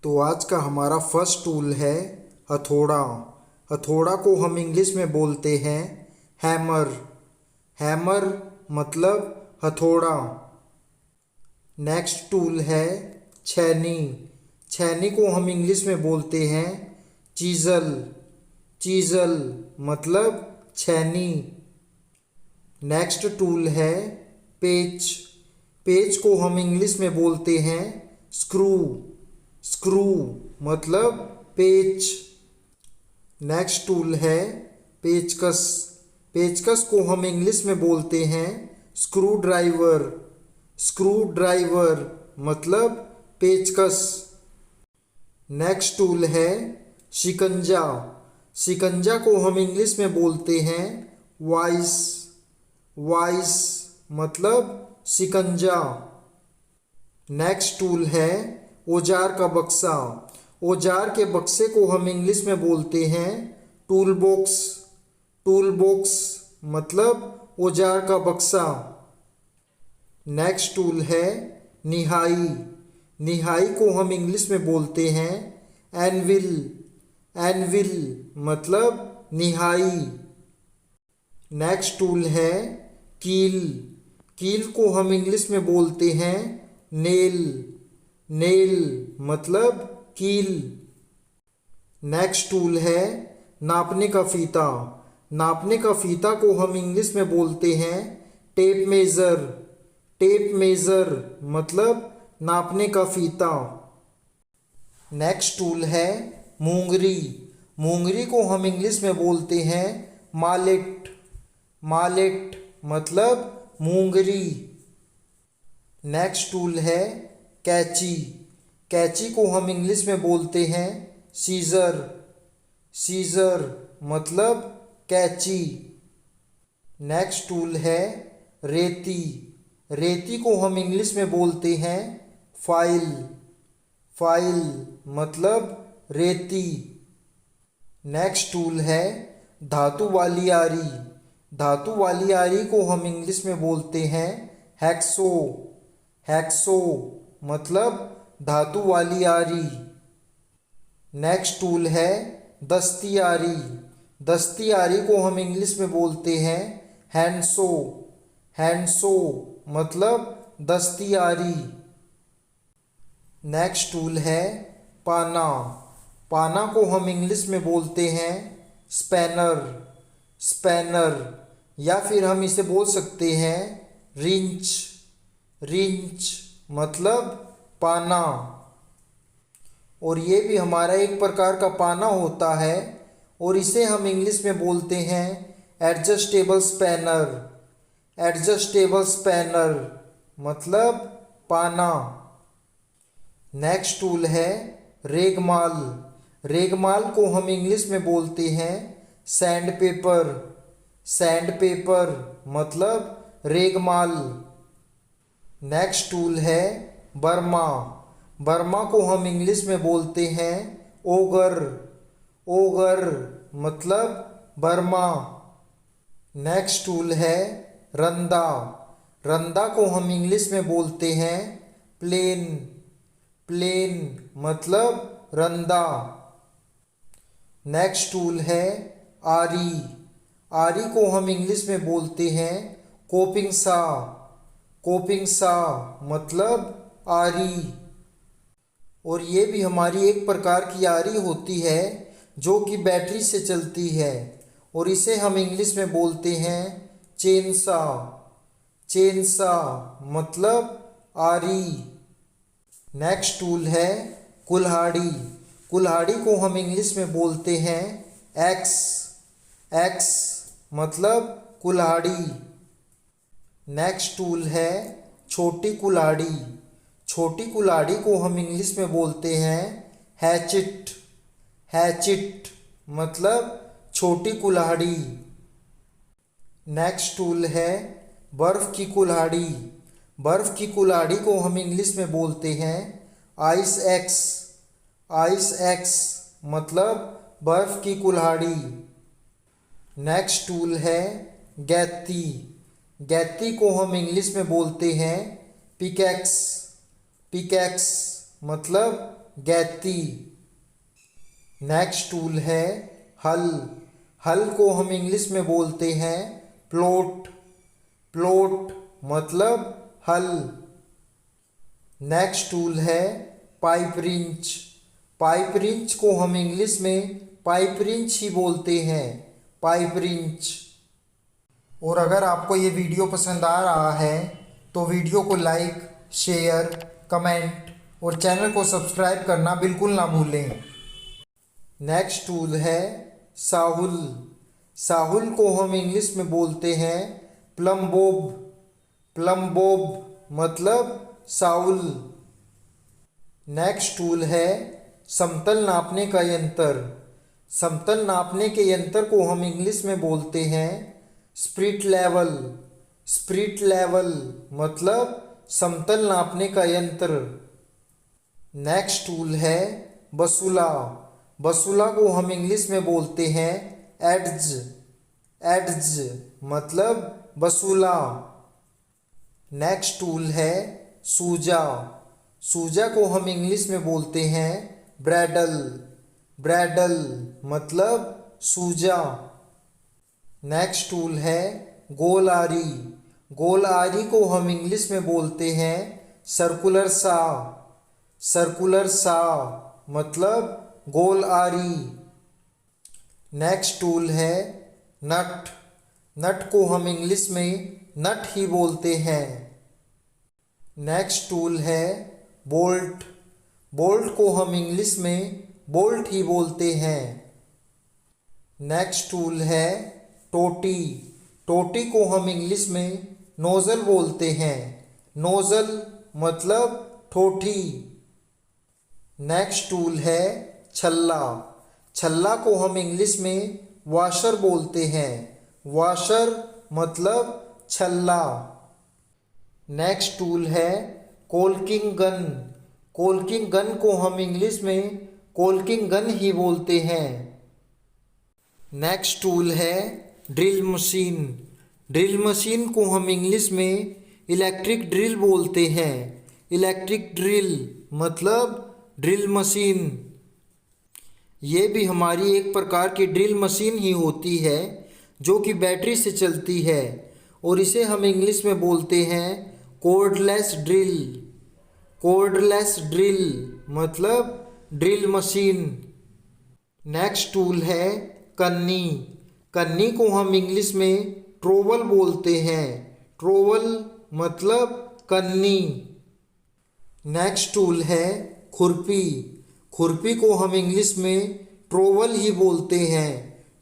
तो आज का हमारा फर्स्ट टूल है हथौड़ा। हथौड़ा को हम इंग्लिश में बोलते हैं हैमर। हैमर मतलब हथौड़ा। नेक्स्ट टूल है छैनी। छैनी को हम इंग्लिश में बोलते हैं चीज़ल। चीज़ल मतलब छैनी। नेक्स्ट टूल है पेच। पेच को हम इंग्लिश में बोलते हैं स्क्रू। स्क्रू मतलब पेच। नेक्स्ट टूल है पेचकस। पेचकस को हम इंग्लिश में बोलते हैं स्क्रू ड्राइवर। स्क्रू ड्राइवर मतलब पेचकस। नेक्स्ट टूल है शिकंजा। शिकंजा को हम इंग्लिश में बोलते हैं वाइस। वाइस मतलब शिकंजा। नेक्स्ट टूल है औजार का बक्सा। औजार के बक्से को हम इंग्लिश में बोलते हैं टूल बॉक्स। टूल बॉक्स मतलब औजार का बक्सा। नेक्स्ट टूल है निहाई। निहाई को हम इंग्लिश में बोलते हैं एनविल। एनविल मतलब निहाई। नेक्स्ट टूल है कील। कील को हम इंग्लिश में बोलते हैं नेल। नेल मतलब कील। नेक्स्ट टूल है नापने का फीता। नापने का फीता को हम इंग्लिश में बोलते हैं टेप मेजर। टेप मेजर मतलब नापने का फीता। नेक्स्ट टूल है मूंगरी। मूंगरी को हम इंग्लिश में बोलते हैं मालेट। मालेट मतलब मूंगरी। नेक्स्ट टूल है कैंची। कैंची को हम इंग्लिश में बोलते हैं सीजर। सीजर मतलब कैंची। नेक्स्ट टूल है रेती। रेती को हम इंग्लिश में बोलते हैं फाइल। फाइल मतलब रेती। नेक्स्ट टूल है धातु वाली आरी। धातु वाली आरी को हम इंग्लिश में बोलते हैं हैक्सो। हैक्सो मतलब धातु वाली आरी। नेक्स्ट टूल है दस्ती आरी। दस्ती आरी को हम इंग्लिश में बोलते हैं हैंडसो। हैंडसो मतलब दस्ती आरी। नेक्स्ट टूल है पाना। पाना को हम इंग्लिश में बोलते हैं स्पैनर। स्पैनर या फिर हम इसे बोल सकते हैं रिंच। रिंच मतलब पाना। और ये भी हमारा एक प्रकार का पाना होता है और इसे हम इंग्लिश में बोलते हैं एडजस्टेबल स्पैनर। एडजस्टेबल स्पैनर मतलब पाना। नेक्स्ट टूल है रेगमाल। रेगमाल को हम इंग्लिश में बोलते हैं सैंड पेपर। सैंड पेपर मतलब रेगमाल। नेक्स्ट टूल है बर्मा। बर्मा को हम इंग्लिश में बोलते हैं ओगर। ओगर मतलब बर्मा। नेक्स्ट टूल है रंदा। रंदा को हम इंग्लिश में बोलते हैं प्लेन। प्लेन मतलब रंदा। नेक्स्ट टूल है आरी। आरी को हम इंग्लिश में बोलते हैं कोपिंग सा। कोपिंग सा मतलब आरी। और ये भी हमारी एक प्रकार की आरी होती है जो कि बैटरी से चलती है और इसे हम इंग्लिश में बोलते हैं चेनसा। चेनसा मतलब आरी। नेक्स्ट टूल है कुल्हाड़ी। कुल्हाड़ी को हम इंग्लिश में बोलते हैं एक्स। एक्स मतलब कुल्हाड़ी। नेक्स्ट टूल है छोटी कुल्हाड़ी। छोटी कुल्हाड़ी को हम इंग्लिश में बोलते हैं हैचिट। हैचिट मतलब छोटी कुल्हाड़ी। नेक्स्ट टूल है बर्फ़ की कुल्हाड़ी। बर्फ़ की कुल्हाड़ी को हम इंग्लिश में बोलते हैं आइस एक्स। आइस एक्स मतलब बर्फ़ की कुल्हाड़ी। नेक्स्ट टूल है गैती। गैती को हम इंग्लिश में बोलते हैं पिकैक्स। पिकैक्स मतलब गैती। नेक्स्ट टूल है हल। हल को हम इंग्लिश में बोलते हैं प्लॉट। प्लॉट मतलब हल। नेक्स्ट टूल है पाइप रिंच। पाइप रिंच को हम इंग्लिश में पाइप रिंच ही बोलते हैं, पाइप रिंच। और अगर आपको ये वीडियो पसंद आ रहा है तो वीडियो को लाइक, शेयर, कमेंट और चैनल को सब्सक्राइब करना बिल्कुल ना भूलें। नेक्स्ट टूल है साहुल। साहुल को हम इंग्लिश में बोलते हैं प्लम्बोब। प्लम्बोब मतलब साहुल। नेक्स्ट टूल है समतल नापने का यंत्र। समतल नापने के यंत्र को हम इंग्लिश में बोलते हैं स्पिरिट लेवल। स्पिरिट लेवल मतलब समतल नापने का यंत्र। नेक्स्ट टूल है बसूला। बसूला को हम इंग्लिश में बोलते हैं एड्ज। एड्ज मतलब बसूला। नेक्स्ट टूल है सूजा। सूजा को हम इंग्लिश में बोलते हैं ब्रैडल। ब्रैडल मतलब सूजा। नेक्स्ट टूल है गोल आरी। गोल आरी को हम इंग्लिश में बोलते हैं सर्कुलर सा। सर्कुलर सा मतलब गोल आरी। नेक्स्ट टूल है नट। नट को हम इंग्लिश में नट ही बोलते हैं। नेक्स्ट टूल है बोल्ट। बोल्ट को हम इंग्लिश में बोल्ट ही बोलते हैं। नेक्स्ट टूल है टोटी। टोटी को हम इंग्लिश में नोजल बोलते हैं। नोजल मतलब ठोठी। नेक्स्ट टूल है छल्ला। छल्ला को हम इंग्लिश में वॉशर बोलते हैं। वॉशर मतलब छल्ला। नेक्स्ट टूल है कोल्किंग गन। कोल्किंग गन को हम इंग्लिश में कोल्किंग गन ही बोलते हैं। नेक्स्ट टूल है ड्रिल मशीन। ड्रिल मशीन को हम इंग्लिश में इलेक्ट्रिक ड्रिल बोलते हैं। इलेक्ट्रिक ड्रिल मतलब ड्रिल मशीन। ये भी हमारी एक प्रकार की ड्रिल मशीन ही होती है जो कि बैटरी से चलती है और इसे हम इंग्लिश में बोलते हैं कॉर्डलेस ड्रिल। कॉर्डलेस ड्रिल मतलब ड्रिल मशीन। नेक्स्ट टूल है कन्नी। कन्नी को हम इंग्लिश में ट्रोवल बोलते हैं। ट्रोवल मतलब कन्नी। नेक्स्ट टूल है खुरपी। खुरपी को हम इंग्लिश में ट्रोवल ही बोलते हैं।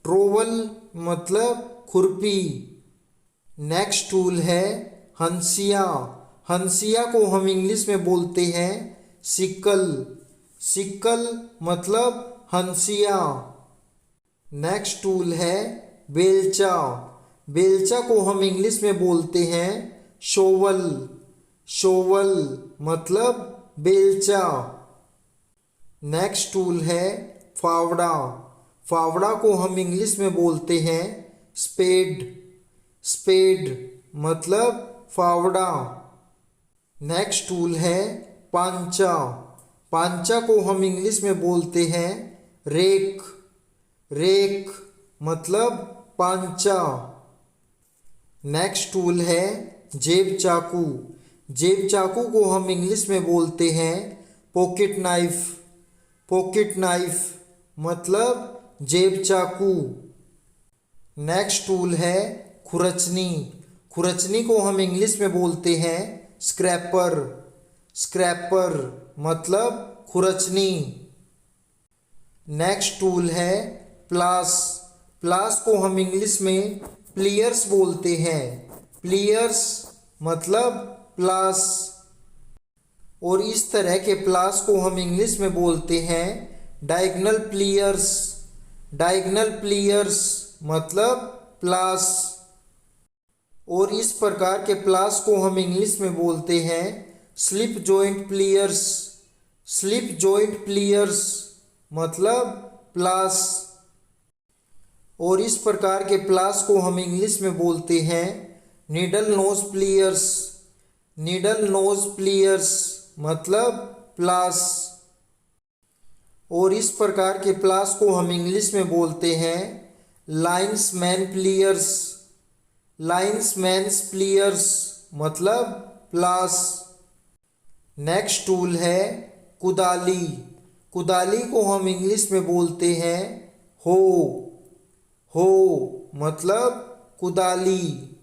ट्रोवल मतलब खुरपी। नेक्स्ट टूल है हंसिया। हंसिया को हम इंग्लिश में बोलते हैं सिक्कल। सिक्कल मतलब हंसिया। नेक्स्ट टूल है बेलचा। बेलचा को हम इंग्लिश में बोलते हैं शोवल। शोवल मतलब बेलचा। नेक्स्ट टूल है फावड़ा। फावड़ा को हम इंग्लिश में बोलते हैं स्पेड। स्पेड मतलब फावड़ा। नेक्स्ट टूल है पांचा। पांचा को हम इंग्लिश में बोलते हैं रेक। रेक मतलब पांचा। नेक्स्ट टूल है जेब चाकू। जेब चाकू को हम इंग्लिश में बोलते हैं पॉकेट नाइफ। पॉकेट नाइफ मतलब जेब चाकू। नेक्स्ट टूल है खुरचनी। खुरचनी को हम इंग्लिश में बोलते हैं स्क्रैपर। स्क्रैपर मतलब खुरचनी। नेक्स्ट टूल है प्लास। प्लास को हम इंग्लिश में प्लियर्स बोलते हैं। प्लियर्स मतलब प्लास। और इस तरह के प्लास को हम इंग्लिश में बोलते हैं डायगोनल प्लियर्स। डायगोनल प्लियर्स मतलब प्लास। और इस प्रकार के प्लास को हम इंग्लिश में बोलते हैं स्लिप जॉइंट प्लियर्स। स्लिप जॉइंट प्लियर्स मतलब प्लास। और इस प्रकार के प्लास को हम इंग्लिश में बोलते हैं नीडल नोज प्लियर्स। नीडल नोज प्लियर्स मतलब प्लास। और इस प्रकार के प्लास को हम इंग्लिश में बोलते हैं लाइन्समैन प्लेयर्स। लाइन्समैन्स प्लेयर्स मतलब प्लास। नेक्स्ट टूल है कुदाली। कुदाली को हम इंग्लिश में बोलते हैं हो। हो मतलब कुदाली।